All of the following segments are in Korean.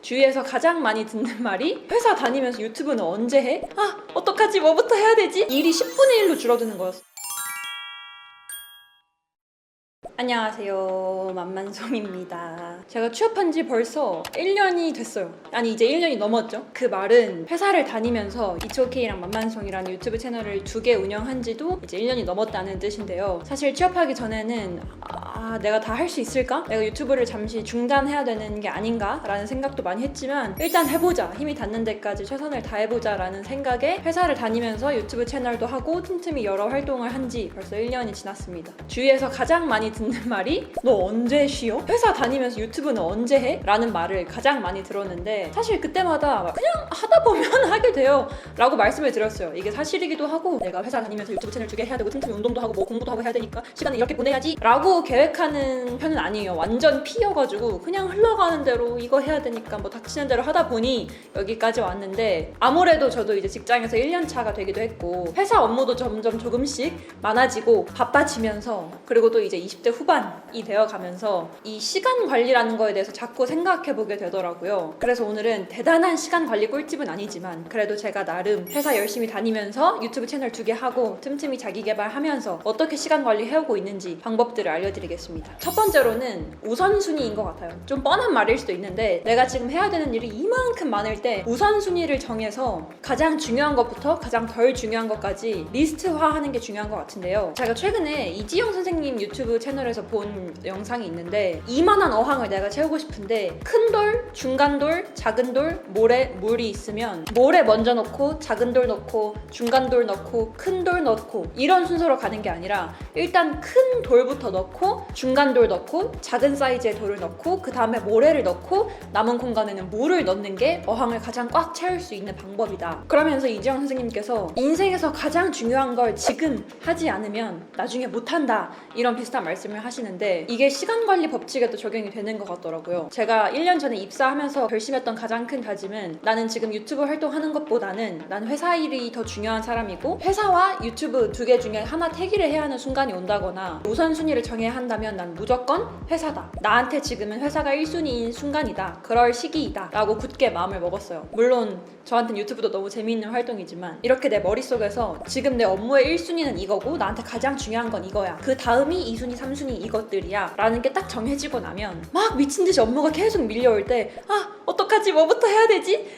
주위에서 가장 많이 듣는 말이 회사 다니면서 유튜브는 언제 해? 어떡하지? 뭐부터 해야 되지? 일이 10분의 1로 줄어드는 거였어. 안녕하세요, 만만솜입니다. 제가 취업한 지 벌써 1년이 됐어요. 아니, 이제 1년이 넘었죠. 그 말은 회사를 다니면서 이츠오케이랑 만만솜이라는 유튜브 채널을 2개 운영한 지도 이제 1년이 넘었다는 뜻인데요. 사실 취업하기 전에는 내가 다 할 수 있을까? 내가 유튜브를 잠시 중단해야 되는 게 아닌가? 라는 생각도 많이 했지만 일단 해보자, 힘이 닿는 데까지 최선을 다해보자 라는 생각에 회사를 다니면서 유튜브 채널도 하고 틈틈이 여러 활동을 한 지 벌써 1년이 지났습니다. 주위에서 가장 많이 듣는 말이 너 언제 쉬어? 회사 다니면서 유튜브는 언제 해? 라는 말을 가장 많이 들었는데 사실 그때마다 그냥 하다 보면 하게 돼요 라고 말씀을 드렸어요. 이게 사실이기도 하고 내가 회사 다니면서 유튜브 채널 2개 해야 되고 틈틈이 운동도 하고 뭐 공부도 하고 해야 되니까 시간을 이렇게 보내야지 라고 계획하는 편은 아니에요. 완전 피여가지고 그냥 흘러가는 대로 이거 해야 되니까 뭐 닥치는 대로 하다 보니 여기까지 왔는데, 아무래도 저도 이제 직장에서 1년 차가 되기도 했고 회사 업무도 점점 조금씩 많아지고 바빠지면서, 그리고 또 이제 20대 후반이 되어가면서 이 시간 관리라는 거에 대해서 자꾸 생각해보게 되더라고요. 그래서 오늘은 대단한 시간 관리 꿀팁은 아니지만 그래도 제가 나름 회사 열심히 다니면서 유튜브 채널 2개 하고 틈틈이 자기 개발하면서 어떻게 시간 관리 해오고 있는지 방법들을 알려드리겠습니다. 첫 번째로는 우선순위인 것 같아요. 좀 뻔한 말일 수도 있는데 내가 지금 해야 되는 일이 이만큼 많을 때 우선순위를 정해서 가장 중요한 것부터 가장 덜 중요한 것까지 리스트화하는 게 중요한 것 같은데요. 제가 최근에 이지영 선생님 유튜브 채널에서 본 영상이 있는데, 이만한 어항을 내가 채우고 싶은데 큰 돌, 중간 돌, 작은 돌, 모래, 물이 있으면 모래 먼저 넣고 작은 돌 넣고 중간 돌 넣고 큰 돌 넣고 이런 순서로 가는 게 아니라 일단 큰 돌부터 넣고 중간 돌 넣고 작은 사이즈의 돌을 넣고 그 다음에 모래를 넣고 남은 공간에는 물을 넣는 게 어항을 가장 꽉 채울 수 있는 방법이다. 그러면서 이지영 선생님께서 인생에서 가장 중요한 걸 지금 하지 않으면 나중에 못한다, 이런 비슷한 말씀을 하시는데 이게 시간 관리 법칙에도 적용이 되는 것 같더라고요. 제가 1년 전에 입사하면서 결심했던 가장 큰 다짐은 나는 지금 유튜브 활동하는 것보다는 난 회사 일이 더 중요한 사람이고 회사와 유튜브 2개 중에 하나 태기를 해야 하는 순간이 온다거나 우선순위를 정해야 한다면 난 무조건 회사다. 나한테 지금은 회사가 1순위인 순간이다. 그럴 시기이다. 라고 굳게 마음을 먹었어요. 물론 저한테는 유튜브도 너무 재미있는 활동이지만 이렇게 내 머릿속에서 지금 내 업무의 1순위는 이거고 나한테 가장 중요한 건 이거야. 그 다음이 2순위, 3순위 이것들이야 라는 게 딱 정해지고 나면 막 미친듯이 업무가 계속 밀려올 때 어떡하지? 뭐부터 해야 되지?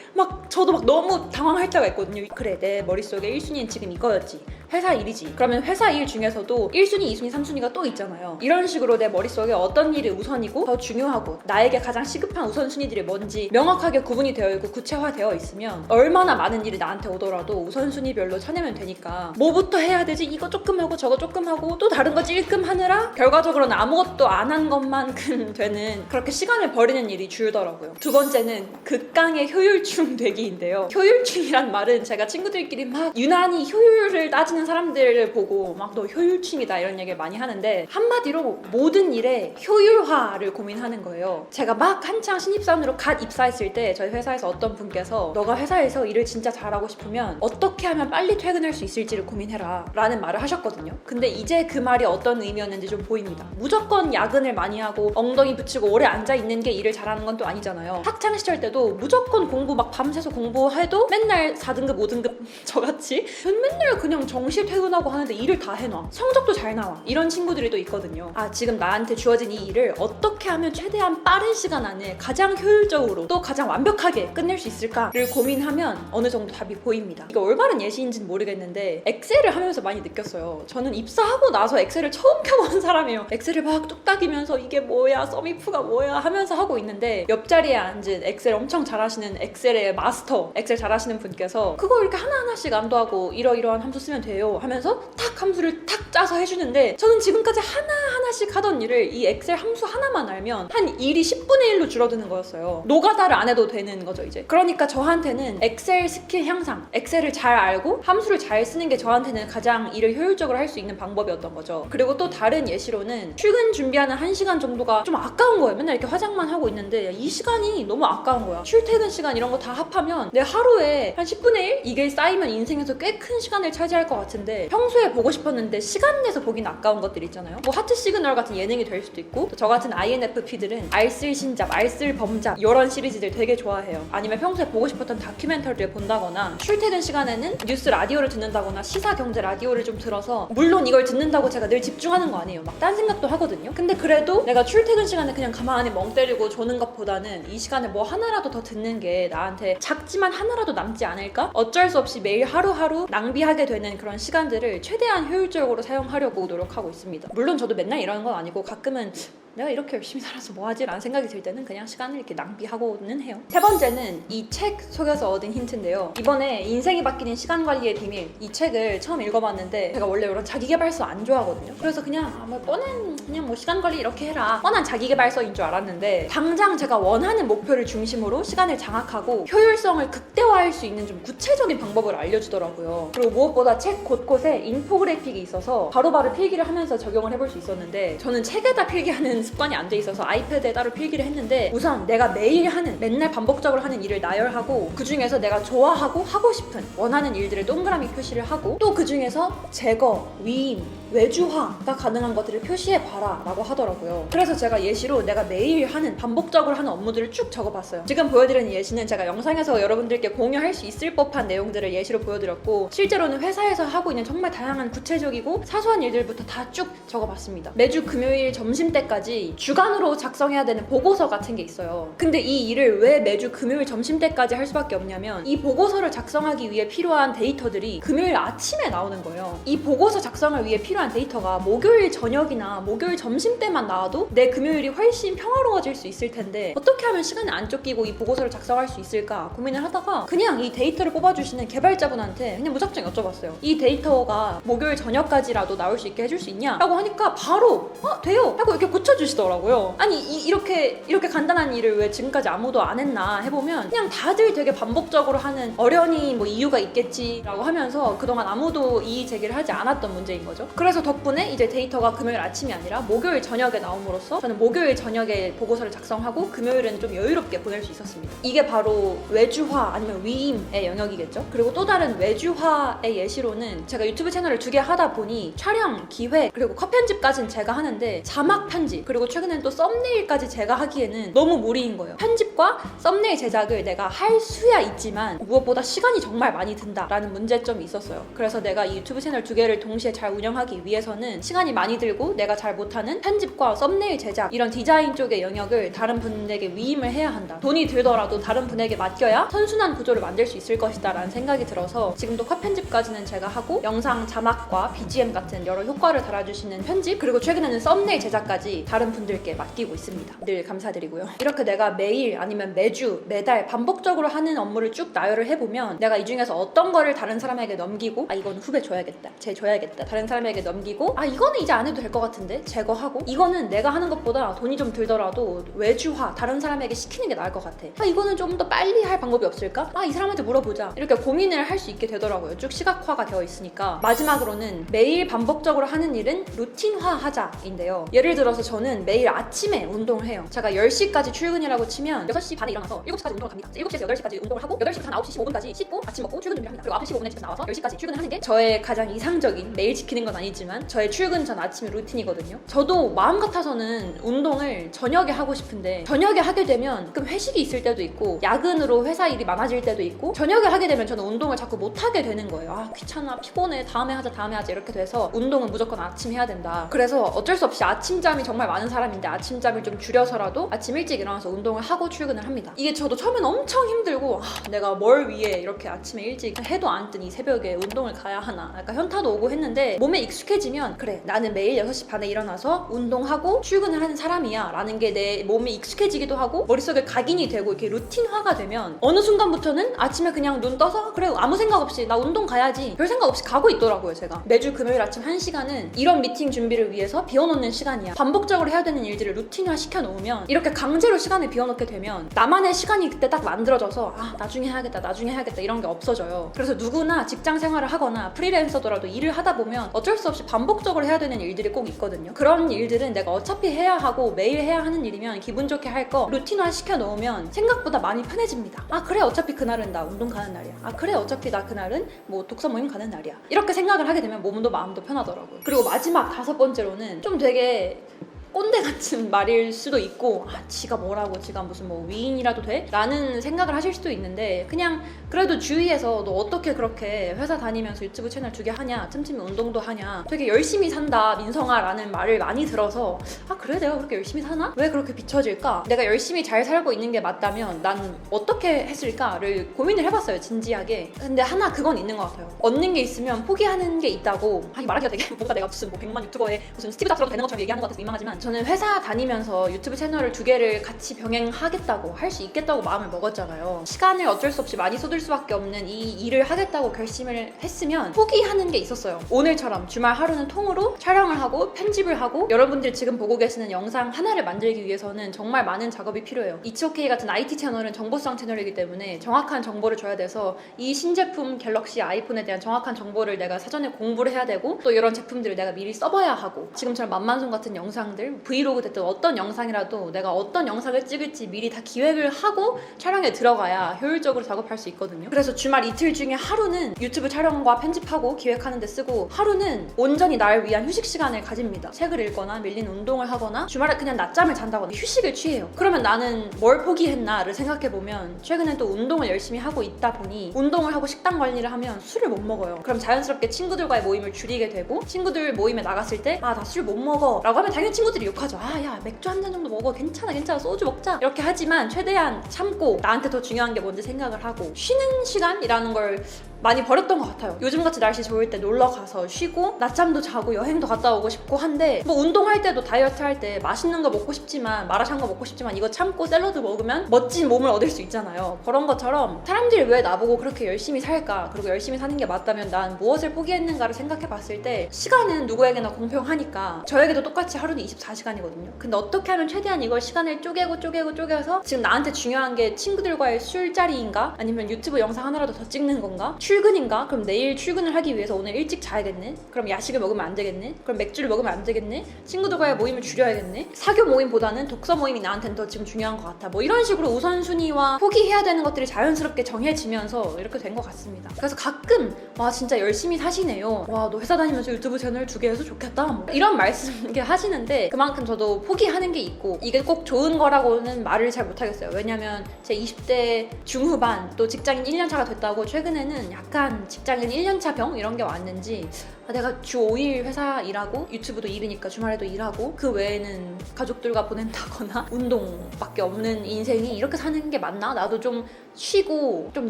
저도 너무 당황할 때가 있거든요. 그래, 내 머릿속에 1순위는 지금 이거였지. 회사 일이지. 그러면 회사 일 중에서도 1순위, 2순위, 3순위가 또 있잖아요. 이런 식으로 내 머릿속에 어떤 일이 우선이고 더 중요하고 나에게 가장 시급한 우선순위들이 뭔지 명확하게 구분이 되어 있고 구체화되어 있으면 얼마나 많은 일이 나한테 오더라도 우선순위별로 쳐내면 되니까 뭐부터 해야 되지? 이거 조금 하고 저거 조금 하고 또 다른 거 찔끔 하느라 결과적으로는 아무것도 안 한 것만큼 되는, 그렇게 시간을 버리는 일이 줄더라고요. 두 번째는 극강의 효율충 되기인데요. 효율충이란 말은 제가 친구들끼리 유난히 효율을 따지는 사람들을 보고 너 효율충이다 이런 얘기를 많이 하는데, 한마디로 모든 일의 효율화를 고민하는 거예요. 제가 한창 신입사원으로 갓 입사했을 때 저희 회사에서 어떤 분께서 너가 회사에서 일을 진짜 잘하고 싶으면 어떻게 하면 빨리 퇴근할 수 있을지를 고민해라 라는 말을 하셨거든요. 근데 이제 그 말이 어떤 의미였는지 좀 보입니다. 무조건 야근을 많이 하고 엉덩이 붙이고 오래 앉아있는 게 일을 잘하는 건 또 아니잖아요. 학창시절 때도 무조건 공부 밤새서 공부해도 맨날 4등급 5등급 저같이 맨날 그냥 정시 퇴근하고 하는데 일을 다 해놔. 성적도 잘 나와. 이런 친구들이 또 있거든요. 지금 나한테 주어진 이 일을 어떻게 하면 최대한 빠른 시간 안에 가장 효율적으로 또 가장 완벽하게 끝낼 수 있을까를 고민하면 어느 정도 답이 보입니다. 이게 올바른 예시인지는 모르겠는데 엑셀을 하면서 많이 느꼈어요. 저는 입사하고 나서 엑셀을 처음 켜본 사람이에요. 엑셀을 뚝딱이면서 이게 뭐야, 썸이프가 뭐야 하면서 하고 있는데 옆자리에 앉은 엑셀 엄청 잘하시는 엑셀의 마스터, 엑셀 잘하시는 분께서 그거 이렇게 하나하나씩 안도하고 이러이러한 함수 쓰면 돼요 하면서 탁 함수를 탁 짜서 해주는데, 저는 지금까지 하나하나씩 하던 일을 이 엑셀 함수 하나만 알면 한 일이 10분의 1로 줄어드는 거였어요. 노가다를 안 해도 되는 거죠 이제. 그러니까 저한테는 엑셀 스킬 향상, 엑셀을 잘 알고 함수를 잘 쓰는 게 저한테는 가장 일을 효율적으로 할 수 있는 방법이었던 거죠. 그리고 또 다른 예시로는 출근 준비하는 1시간 정도가 좀 아까운 거예요. 맨날 이렇게 화장만 하고 있는데 이 시간이 너무 아까운 거야. 출퇴근 시간 이런 거 다 합하면 내 하루에 한 10분의 1? 이게 쌓이면 인생에서 꽤 큰 시간을 차지할 것 같은데 평소에 보고 싶었는데 시간 내서 보긴 아까운 것들 있잖아요. 뭐 하트 시그널 같은 예능이 될 수도 있고, 저 같은 INFP들은 알쓸 신잡, 알쓸 범잡 이런 시리즈들 되게 좋아해요. 아니면 평소에 보고 싶었던 다큐멘터리를 본다거나 출퇴근 시간에는 뉴스 라디오를 듣는다거나 시사 경제 라디오를 좀 들어서, 물론 이걸 듣는다고 제가 늘 집중하는 거 아니에요. 막 딴 생각도 하거든요. 근데 그래도 내가 출퇴근 시간에 그냥 가만히 멍 때리고 조는 것보다는 이 시간에 뭐 하나라도 더 듣는 게 나한테 작지만 하나라도 남지 않을까? 어쩔 수 없이 매일 하루하루 낭비하게 되는 그런 시간들을 최대한 효율적으로 사용하려고 노력하고 있습니다. 물론 저도 맨날 이러는 건 아니고 가끔은 내가 이렇게 열심히 살아서 뭐하지? 라는 생각이 들 때는 그냥 시간을 이렇게 낭비하고는 해요. 세 번째는 이 책 속에서 얻은 힌트인데요. 이번에 인생이 바뀌는 시간관리의 비밀, 이 책을 처음 읽어봤는데 제가 원래 이런 자기계발서 안 좋아하거든요. 그래서 그냥 뭐 뻔한 그냥 뭐 시간관리 이렇게 해라, 뻔한 자기계발서인 줄 알았는데 당장 제가 원하는 목표를 중심으로 시간을 장악하고 효율성을 극대화할 수 있는 좀 구체적인 방법을 알려주더라고요. 그리고 무엇보다 책 곳곳에 인포그래픽이 있어서 바로바로 필기를 하면서 적용을 해볼 수 있었는데, 저는 책에다 필기하는 습관이 안 돼 있어서 아이패드에 따로 필기를 했는데, 우선 내가 매일 하는, 맨날 반복적으로 하는 일을 나열하고 그 중에서 내가 좋아하고 하고 싶은 원하는 일들을 동그라미 표시를 하고, 또 그 중에서 제거, 위임, 외주화가 가능한 것들을 표시해봐라 라고 하더라고요. 그래서 제가 예시로 내가 매일 하는, 반복적으로 하는 업무들을 쭉 적어봤어요. 지금 보여드리는 예시는 제가 영상에서 여러분들께 공유할 수 있을 법한 내용들을 예시로 보여드렸고, 실제로는 회사에서 하고 있는 정말 다양한 구체적이고 사소한 일들부터 다 쭉 적어봤습니다. 매주 금요일 점심때까지 주간으로 작성해야 되는 보고서 같은 게 있어요. 근데 이 일을 왜 매주 금요일 점심때까지 할 수밖에 없냐면, 이 보고서를 작성하기 위해 필요한 데이터들이 금요일 아침에 나오는 거예요. 이 보고서 작성을 위해 필요한 데이터가 목요일 저녁이나 목요일 점심때만 나와도 내 금요일이 훨씬 평화로워질 수 있을 텐데 어떻게 하면 시간을 안 쫓기고 이 보고서를 작성할 수 있을까 고민을 하다가 그냥 이 데이터를 뽑아주시는 개발자분한테 그냥 무작정 여쭤봤어요. 이 데이터가 목요일 저녁까지라도 나올 수 있게 해줄 수 있냐? 라고 하니까 바로 돼요! 하고 이렇게 고쳐주시더라고요. 아니 이렇게 간단한 일을 왜 지금까지 아무도 안 했나 해보면 그냥 다들 되게 반복적으로 하는, 어련히 뭐 이유가 있겠지 라고 하면서 그동안 아무도 이의 제기를 하지 않았던 문제인 거죠. 그래서 덕분에 이제 데이터가 금요일 아침이 아니라 목요일 저녁에 나옴으로써 저는 목요일 저녁에 보고서를 작성하고 금요일은 좀 여유롭게 보낼 수 있었습니다. 이게 바로 외주화 아니면 위임의 영역이겠죠. 그리고 또 다른 외주화의 예시로는 제가 유튜브 채널을 2개 하다 보니 촬영, 기획, 그리고 컷 편집까지는 제가 하는데 자막 편집, 그리고 최근엔 또 썸네일까지 제가 하기에는 너무 무리인 거예요. 편집과 썸네일 제작을 내가 할 수야 있지만 무엇보다 시간이 정말 많이 든다라는 문제점이 있었어요. 그래서 내가 이 유튜브 채널 2개를 동시에 잘 운영하기 위해서는 시간이 많이 들고 내가 잘 못하는 편집과 썸네일 제작, 이런 디자인 쪽의 영역을 다른 분에게 위임을 해야 한다. 돈이 들더라도 다른 분에게 맡겨야 선순환 구조를 만들 수 있을 것이다 라는 생각이 들어서 지금도 컷 편집까지는 제가 하고, 영상 자막과 BGM 같은 여러 효과를 달아주시는 편집, 그리고 최근에는 썸네일 제작까지 다른 분들께 맡기고 있습니다. 늘 감사드리고요. 이렇게 내가 매일 아니면 매주, 매달 반복적으로 하는 업무를 쭉 나열을 해보면 내가 이 중에서 어떤 거를 다른 사람에게 넘기고, 이건 후배 줘야겠다, 쟤 줘야겠다, 다른 사람에게 넘기고, 이거는 이제 안 해도 될 것 같은데 제거하고, 이거는 내가 하는 것보다 돈이 좀 들더라도 외주화, 다른 사람에게 시키는 게 나을 것 같아, 이거는 좀 더 빨리 할 방법이 없을까? 이 사람한테 물어보자, 이렇게 고민을 할 수 있게 되더라고요. 쭉 시각화가 되어 있으니까. 마지막으로는 매일 반복적으로 하는 일은 루틴화 하자인데요. 예를 들어서 저는 매일 아침에 운동을 해요. 제가 10시까지 출근이라고 치면 6시 반에 일어나서 7시까지 운동을 갑니다. 7시에서 8시까지 운동을 하고 8시부터 한 9시 15분까지 씻고 아침 먹고 출근 준비를 합니다. 그리고 9시 15분에 집에서 나와서 10시까지 출근을 하는 게 저의 가장 이상적인, 매일 지키는 건 아니지만 저의 출근 전 아침의 루틴이거든요. 저도 마음 같아서는 운동을 저녁에 하고 싶은데 저녁에 하게 되면 가끔 회식이 있을 때도 있고 야근으로 회사 일이 많아질 때도 있고, 저녁에 하게 되면 저는 운동을 자꾸 못하게 되는 거예요. 귀찮아, 피곤해, 다음에 하자 이렇게 돼서 운동은 무조건 아침 해야 된다. 그래서 어쩔 수 없이 아침잠이 정말 많은 사람인데 아침잠을 좀 줄여서라도 아침 일찍 일어나서 운동을 하고 출근을 합니다. 이게 저도 처음엔 엄청 힘들고 내가 뭘 위해 이렇게 아침에 일찍 해도 안 뜨니 새벽에 운동을 가야 하나, 약간 현타도 오고 했는데 몸에 익숙해지면 그래, 나는 매일 6시 반에 일어나서 운동하고 출근을 하는 사람이야 라는 게 내 몸에 익숙해지기도 하고 머릿속에 각인이 되고 이렇게 루틴화가 되면 어느 순간부터는 아침에 그냥 눈 떠서 그래, 아무 생각 없이 나 운동 가야지, 별 생각 없이 가고 있더라고요. 제가 매주 금요일 아침 1시간은 이런 미팅 준비를 위해서 비워놓는 시간이야. 반복적으로 규칙적으로 해야 되는 일들을 루틴화 시켜놓으면 이렇게 강제로 시간을 비워놓게 되면 나만의 시간이 그때 딱 만들어져서 나중에 해야겠다 이런 게 없어져요. 그래서 누구나 직장 생활을 하거나 프리랜서더라도 일을 하다 보면 어쩔 수 없이 반복적으로 해야 되는 일들이 꼭 있거든요. 그런 일들은 내가 어차피 해야 하고 매일 해야 하는 일이면 기분 좋게 할 거 루틴화 시켜놓으면 생각보다 많이 편해집니다. 그래 어차피 그날은 나 운동 가는 날이야. 그래 어차피 나 그날은 뭐 독서 모임 가는 날이야. 이렇게 생각을 하게 되면 몸도 마음도 편하더라고요. 그리고 마지막 5번째로는 좀 되게 꼰대 같은 말일 수도 있고 지가 뭐라고, 지가 무슨 뭐 위인이라도 돼? 라는 생각을 하실 수도 있는데 그냥 그래도 주위에서 너 어떻게 그렇게 회사 다니면서 유튜브 채널 2개 하냐, 틈틈이 운동도 하냐, 되게 열심히 산다 민성아 라는 말을 많이 들어서 그래 내가 그렇게 열심히 사나? 왜 그렇게 비춰질까? 내가 열심히 잘 살고 있는 게 맞다면 난 어떻게 했을까를 고민을 해봤어요, 진지하게. 근데 하나 그건 있는 것 같아요. 얻는 게 있으면 포기하는 게 있다고. 말하기가 되게 뭔가 내가 무슨 뭐 100만 유튜버의 무슨 스티브 잡스라도 되는 것처럼 얘기하는 것 같아서 민망하지만 저는 회사 다니면서 유튜브 채널을 2개를 같이 병행하겠다고, 할 수 있겠다고 마음을 먹었잖아요. 시간을 어쩔 수 없이 많이 쏟을 수밖에 없는 이 일을 하겠다고 결심을 했으면 포기하는 게 있었어요. 오늘처럼 주말 하루는 통으로 촬영을 하고 편집을 하고 여러분들이 지금 보고 계시는 영상 하나를 만들기 위해서는 정말 많은 작업이 필요해요. 이츠오케이 같은 IT 채널은 정보성 채널이기 때문에 정확한 정보를 줘야 돼서 이 신제품 갤럭시 아이폰에 대한 정확한 정보를 내가 사전에 공부를 해야 되고 또 이런 제품들을 내가 미리 써봐야 하고 지금처럼 만만손 같은 영상들 브이로그 됐든 어떤 영상이라도 내가 어떤 영상을 찍을지 미리 다 기획을 하고 촬영에 들어가야 효율적으로 작업할 수 있거든요. 그래서 주말 이틀 중에 하루는 유튜브 촬영과 편집하고 기획하는 데 쓰고 하루는 온전히 나를 위한 휴식 시간을 가집니다. 책을 읽거나 밀린 운동을 하거나 주말에 그냥 낮잠을 잔다거나 휴식을 취해요. 그러면 나는 뭘 포기했나를 생각해보면 최근에 또 운동을 열심히 하고 있다 보니 운동을 하고 식단 관리를 하면 술을 못 먹어요. 그럼 자연스럽게 친구들과의 모임을 줄이게 되고 친구들 모임에 나갔을 때 나 술 못 먹어 라고 하면 당연히 친구들이 욕하죠. 야 맥주 한 잔 정도 먹어. 괜찮아 소주 먹자. 이렇게 하지만 최대한 참고 나한테 더 중요한 게 뭔지 생각을 하고 쉬는 시간이라는 걸 많이 버렸던 것 같아요. 요즘같이 날씨 좋을 때 놀러 가서 쉬고 낮잠도 자고 여행도 갔다 오고 싶고 한데 뭐 운동할 때도 다이어트 할 때 맛있는 거 먹고 싶지만 마라샹궈 먹고 싶지만 이거 참고 샐러드 먹으면 멋진 몸을 얻을 수 있잖아요. 그런 것처럼 사람들이 왜 나보고 그렇게 열심히 살까? 그리고 열심히 사는 게 맞다면 난 무엇을 포기했는가를 생각해 봤을 때 시간은 누구에게나 공평하니까 저에게도 똑같이 하루는 24시간이거든요. 근데 어떻게 하면 최대한 이걸 시간을 쪼개서 지금 나한테 중요한 게 친구들과의 술자리인가? 아니면 유튜브 영상 하나라도 더 찍는 건가? 출근인가? 그럼 내일 출근을 하기 위해서 오늘 일찍 자야겠네? 그럼 야식을 먹으면 안 되겠네? 그럼 맥주를 먹으면 안 되겠네? 친구들과의 모임을 줄여야겠네? 사교 모임보다는 독서 모임이 나한테는 더 지금 중요한 것 같아. 뭐 이런 식으로 우선순위와 포기해야 되는 것들이 자연스럽게 정해지면서 이렇게 된 것 같습니다. 그래서 가끔 와 진짜 열심히 사시네요. 와 너 회사 다니면서 유튜브 채널 2개 해서 좋겠다. 뭐 이런 말씀 하시는데 그만큼 저도 포기하는 게 있고 이게 꼭 좋은 거라고는 말을 잘 못하겠어요. 왜냐면 제 20대 중후반 또 직장인 1년차가 됐다고 최근에는 약간 직장인 1년차 병 이런 게 왔는지 내가 주 5일 회사 일하고 유튜브도 일이니까 주말에도 일하고 그 외에는 가족들과 보낸다거나 운동밖에 없는 인생이 이렇게 사는 게 맞나? 나도 좀 쉬고 좀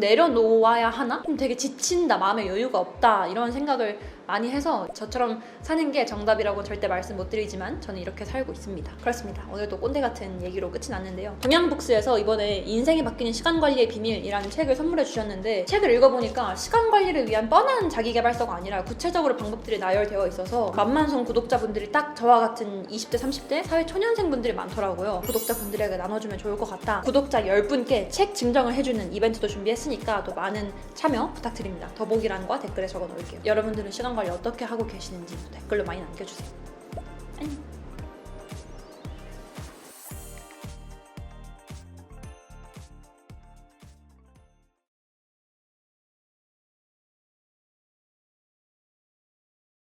내려놓아야 하나? 좀 되게 지친다, 마음에 여유가 없다 이런 생각을 많이 해서 저처럼 사는 게 정답이라고 절대 말씀 못 드리지만 저는 이렇게 살고 있습니다. 그렇습니다. 오늘도 꼰대 같은 얘기로 끝이 났는데요. 동양북스에서 이번에 인생이 바뀌는 시간관리의 비밀이라는 책을 선물해 주셨는데 책을 읽어보니까 시간관리를 위한 뻔한 자기계발서가 아니라 구체적으로 방법들이 나열되어 있어서 만만손 구독자분들이 딱 저와 같은 20대 30대 사회 초년생분들이 많더라고요. 구독자분들에게 나눠주면 좋을 것 같다. 구독자 10분께 책 증정을 해주는 이벤트도 준비했으니까 또 많은 참여 부탁드립니다. 더보기란과 댓글에 적어 놓을게요. 여러분들은 시간관리 어떻게 하고 계시는지 댓글로 많이 남겨주세요. 안녕.